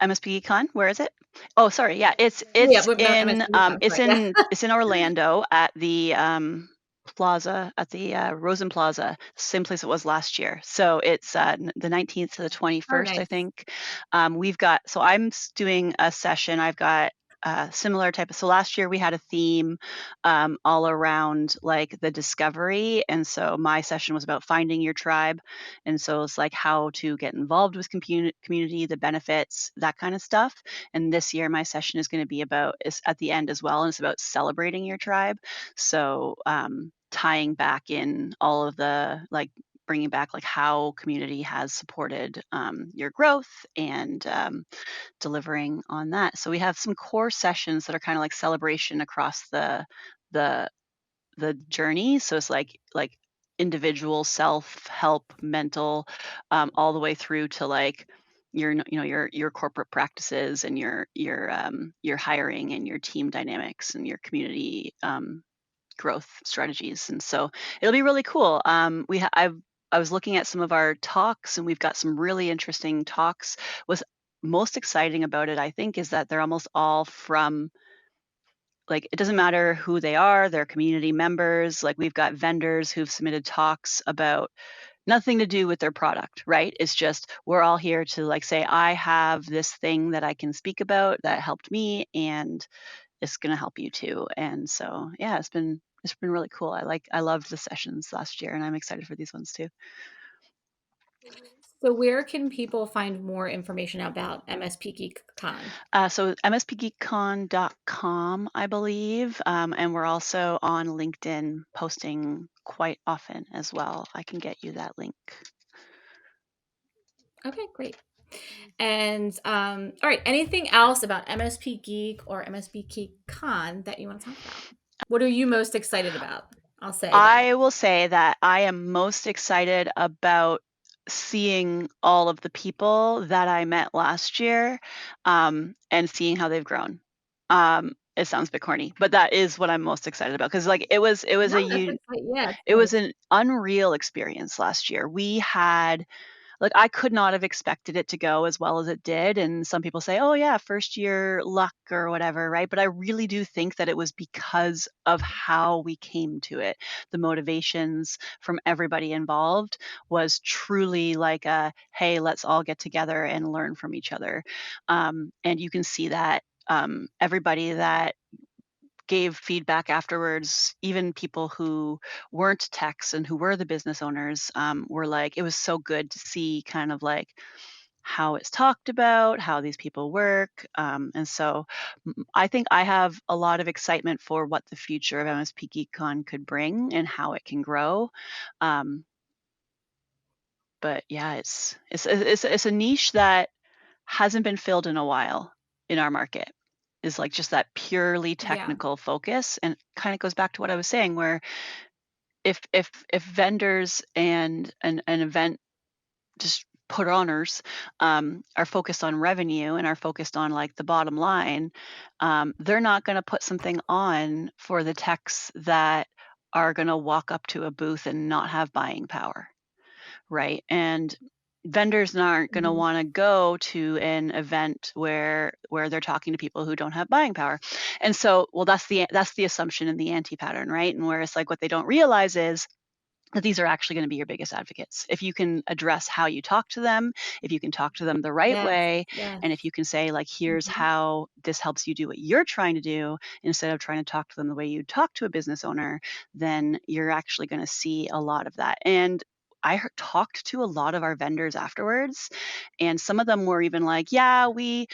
MSPGeekCon, where is it? Oh, sorry. Yeah, Yeah, but no, MSP Geek, I'm sorry. Yeah. it's in Orlando at the plaza, at the Rosen Plaza, same place it was last year. So it's the 19th to the Oh, 21st, I nice. think. We've got, so I'm doing a session. I've got similar type of, so last year we had a theme all around like the discovery, and so my session was about finding your tribe, and so it's like how to get involved with community, the benefits, that kind of stuff. And this year my session is going to be about, is at the end as well, and it's about celebrating your tribe. So tying back in all of the like, bringing back like how community has supported your growth, and delivering on that. So we have some core sessions that are kind of like celebration across the the journey. So it's like individual self-help, mental, all the way through to like your corporate practices, and your hiring and your team dynamics and your community growth strategies. And so it'll be really cool. I was looking at some of our talks, and we've got some really interesting talks. What's most exciting about it, I think, is that they're almost all from, like, it doesn't matter who they are, they're community members. Like, we've got vendors who've submitted talks about nothing to do with their product, right? It's just we're all here to like say, I have this thing that I can speak about that helped me, and it's going to help you too. And so, yeah, it's been really cool. I loved the sessions last year, and I'm excited for these ones too. So where can people find more information about MSP GeekCon? So MSPGeekCon.com, I believe, and we're also on LinkedIn posting quite often as well. I can get you that link. Okay, great. And all right, anything else about MSP Geek or MSP GeekCon that you want to talk about? What are you most excited about? I'll say that. I will say that I am most excited about seeing all of the people that I met last year, and seeing how they've grown. It sounds a bit corny, but that is what I'm most excited about because like No, that's exciting. Yeah, it's it was nice. an unreal experience last year. We had like, I could not have expected it to go as well as it did, and some people say, "Oh, yeah, first year luck or whatever," right? But I really do think that it was because of how we came to it. The motivations from everybody involved was truly like a, "Hey, let's all get together and learn from each other." And you can see that, everybody that gave feedback afterwards, even people who weren't techs and who were the business owners, were like, it was so good to see kind of like how it's talked about, how these people work. And so I think I have a lot of excitement for what the future of MSP GeekCon could bring and how it can grow. Um, but yeah, it's a niche that hasn't been filled in a while in our market, is like just that purely Yeah. technical focus, and kind of goes back to what I was saying where if vendors and an event just put oners, are focused on revenue and are focused on like the bottom line, they're not going to put something on for the techs that are going to walk up to a booth and not have buying power, right? And vendors aren't going to Mhm. want to go to an event where they're talking to people who don't have buying power. And so, well, that's the assumption in the anti pattern, right? And where it's like what they don't realize is that these are actually going to be your biggest advocates. If you can address how you talk to them, if you can talk to them the right Yes. way, Yes. and if you can say, like, here's Mhm. how this helps you do what you're trying to do, instead of trying to talk to them the way you talk to a business owner, then you're actually going to see a lot of that. And talked to a lot of our vendors afterwards, and some of them were even like, "Yeah, we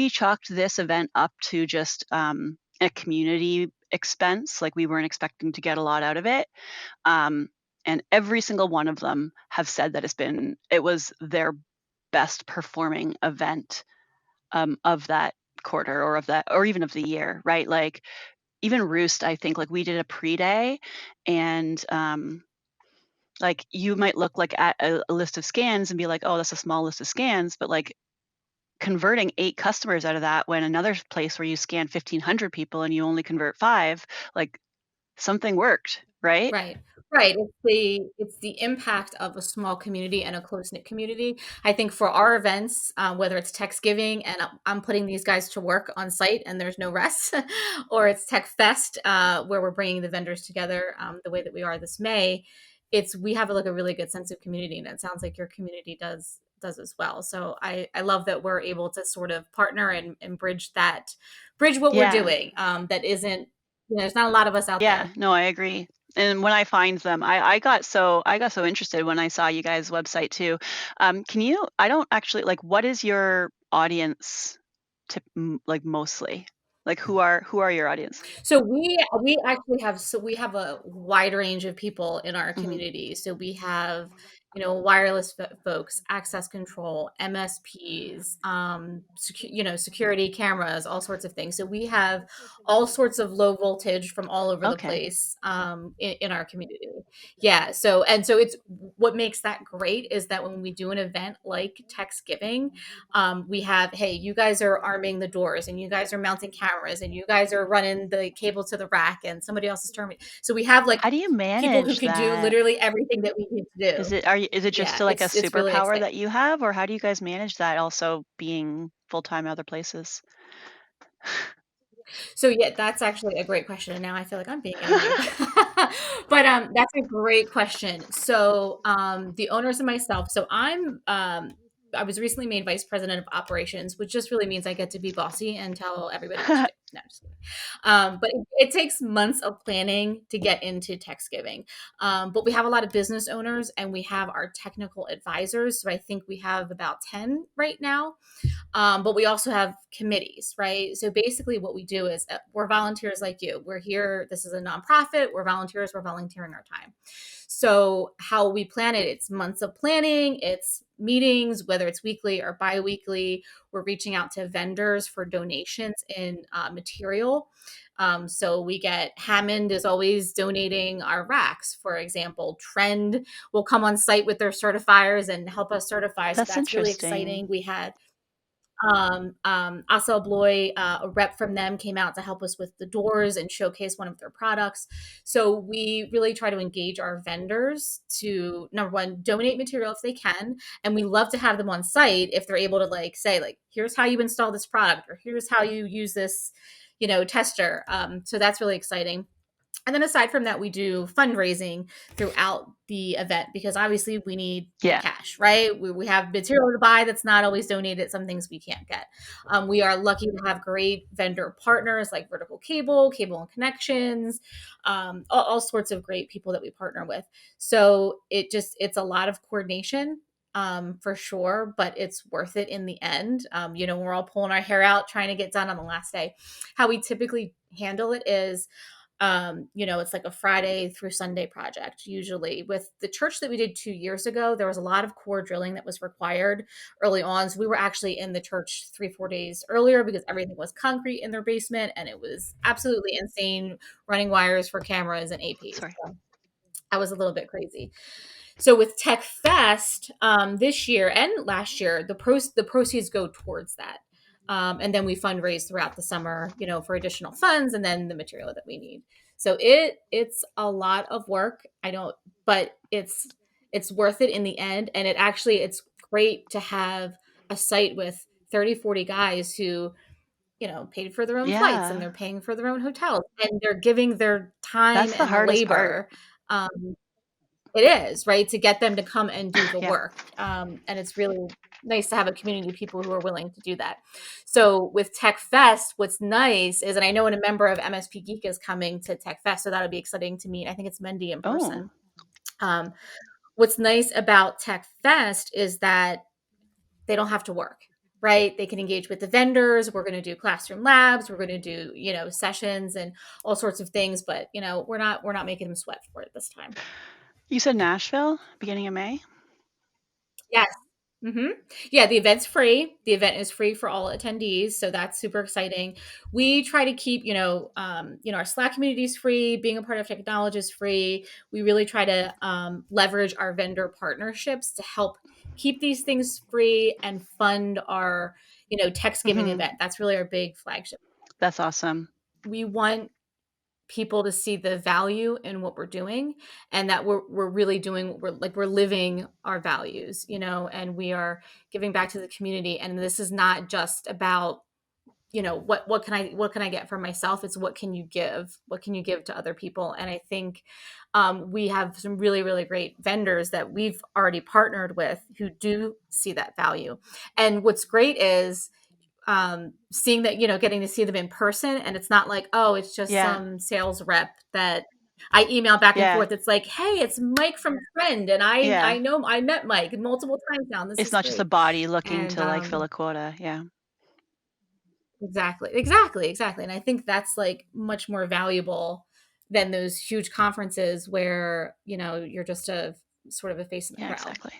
chalked this event up to just a community expense. Like we weren't expecting to get a lot out of it." Um, and every single one of them have said that it was their best performing event, of that quarter or of that or even of the year, right? Like even Rewst, I think like we did a pre-day, and like you might look like at a list of scans and be like, oh, that's a small list of scans, but like converting 8 customers out of that when another place where you scan 1,500 people and you only convert 5, like something worked, right? Right. Right. It's the impact of a small community and a close-knit community. I think for our events, whether it's Techsgiving and I'm putting these guys to work on site and there's no rest, or it's TEKFest, where we're bringing the vendors together, the way that we are this May, we have like a really good sense of community, and it sounds like your community does as well. So I love that we're able to sort of partner and bridge what we're Yeah. doing. That isn't, there's not a lot of us out Yeah, there. no, I agree. And when I find them, I got so interested when I saw you guys' website too. Can you I don't actually like what is your audience like mostly? Like who are your audience? So we have a wide range of people in our Mhm. community. So we have, wireless folks, access control, MSPs, security cameras, all sorts of things. So we have all sorts of low voltage from all over the Okay. place, in our community. Yeah. So it's what makes that great is that when we do an event like Giving, we have, hey, you guys are arming the doors and you guys are mounting cameras and you guys are running the cable to the rack and somebody else is terminating. So we have like How do you people who manage could do that? literally everything that we need to do. Is it just Yeah, like a it's really superpower exciting. that you have, or how do you guys manage that also being full-time other places? So yeah, that's actually a great question. And now I feel like I'm being interviewed. But that's a great question. So the owners and myself, so I was recently made vice president of operations, which just really means I get to be bossy and tell everybody what to do. No, just kidding. But it takes months of planning to get into text giving. But we have a lot of business owners and we have our technical advisors. So I think we have about 10 right now. But we also have committees, right? So basically, what we do is we're volunteers like you. We're here. This is a nonprofit. We're volunteers. We're volunteering our time. So how we plan it, it's months of planning, it's meetings, whether it's weekly or biweekly. We're reaching out to vendors for donations in material. So we get Hammond is always donating our racks, for example. Trend will come on site with their certifiers and help us certify. So That's that's really interesting. exciting. We had Asa Bloy, a rep from them, came out to help us with the doors and showcase one of their products. So we really try to engage our vendors to, number one, donate material if they can, and we love to have them on site if they're able to like say like, here's how you install this product, or here's how you use this, tester. So that's really exciting. And then aside from that, we do fundraising throughout the event because obviously we need Yeah. cash, right? We have material to buy that's not always donated, some things we can't get. We are lucky to have great vendor partners like Vertical Cable and Connections, all sorts of great people that we partner with. So it's a lot of coordination for sure, but it's worth it in the end. We're all pulling our hair out trying to get done on the last day. How we typically handle it is it's like a Friday through Sunday project. Usually with the church that we did 2 years ago, there was a lot of core drilling that was required early on. So we were actually in the church 3-4 days earlier because everything was concrete in their basement and it was absolutely insane running wires for cameras and APs. Sorry. So that was a little bit crazy. So with Tech Fest this year and last year, the proceeds go towards that. And then we fundraise throughout the summer, for additional funds and then the material that we need. So it's a lot of work. But it's worth it in the end. And it's great to have a site with 30, 40 guys who, paid for their own flights and Yeah. they're paying for their own hotels and they're giving their time That's the and the hardest part. labor. It is, right, to get them to come and do the Yeah. work, and it's really nice to have a community of people who are willing to do that. So with Tech Fest, what's nice is and I know when a member of MSP Geek is coming to Tech Fest, so that'll be exciting to meet. I think it's Mendy in Oh, person. Um, what's nice about Tech Fest is that they don't have to work, right? They can engage with the vendors. We're going to do classroom labs. We're going to do, sessions and all sorts of things, but, we're not making them sweat for it this time. you said Nashville, beginning of May? Yes. Yeah, the event's free. The event is free for all attendees, so that's super exciting. We try to keep, our Slack community is free. Being a part of Technology is free. We really try to leverage our vendor partnerships to help keep these things free and fund our, text giving Mhm. event. That's really our big flagship. That's awesome. We want people to see the value in what we're doing and that we're really doing we're living our values, and we are giving back to the community. And this is not just about, what can I get for myself. It's what can you give to other people. And I think we have some really really great vendors that we've already partnered with who do see that value. And what's great is seeing that, getting to see them in person. And it's not like, oh, it's just Yeah. some sales rep that I email back and Yeah. forth. It's like, hey, it's Mike from Friend. And I Yeah. know I met Mike multiple times now. And this It's is not just a great. body looking And to, like, fill a quota, yeah. exactly. And I think that's like much more valuable than those huge conferences where, you're just a sort of a face in the Yeah, crowd. exactly.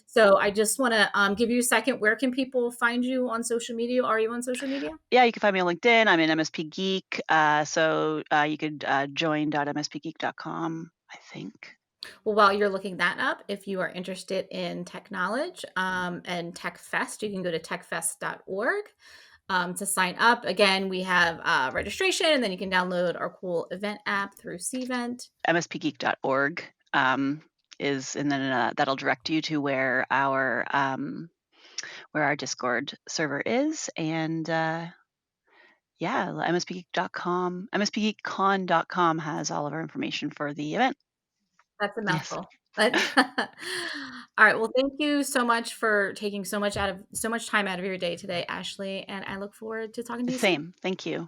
So I just want to give you a second. Where can people find you on social media? Are you on social media? Yeah, you can find me on LinkedIn. I'm in MSP Geek, you could, join.mspgeek.com, I think. Well, while you're looking that up, if you are interested in tech knowledge and Tech Fest, you can go to techfest.org to sign up. Again, we have registration, and then you can download our cool event app through Cvent. mspgeek.org, is and then, that'll direct you to where our Discord server is, and, yeah, mspgeek.com. mspgeekcon.com has all of our information for the event. That's a Yes. mouthful. But all right, well, thank you so much for taking so much time out of your day today, Ashley, and I look forward to talking to you soon. Same. Thank you.